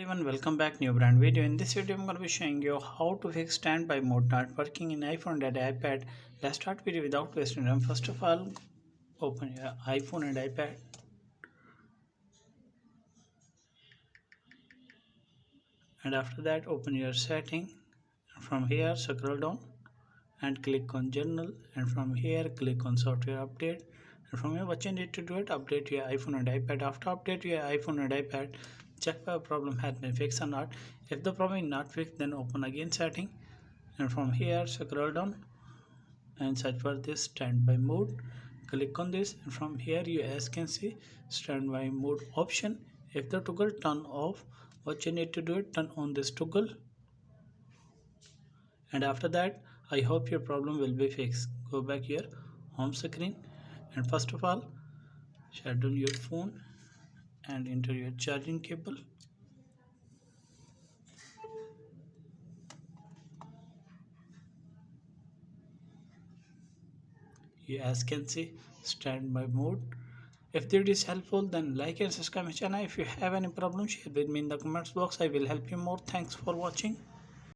everyone, welcome back new brand video. In this video I'm going to be showing you how to fix standby mode not working in iPhone and iPad. Let's start video without wasting time. First of all, open your iPhone and iPad, and after that open your setting. From here scroll down and click on General, and from here click on Software Update. And from here what you need to do it, update your iPhone and iPad. After update your iPhone and iPad, check whether problem has been fixed or not. If the problem is not fixed, then open again setting, and from here scroll down and search for this standby mode. Click on this, and from here you as can see standby mode option. If the toggle turn off, what you need to do it, turn on this toggle, and after that I hope your problem will be fixed. Go back here home screen, and first of all shut down your phone and enter your charging cable. You as can see standby mode. If this is helpful, then like and subscribe my channel. If you have any problem, share with me in the comments box. I will help you more. Thanks for watching.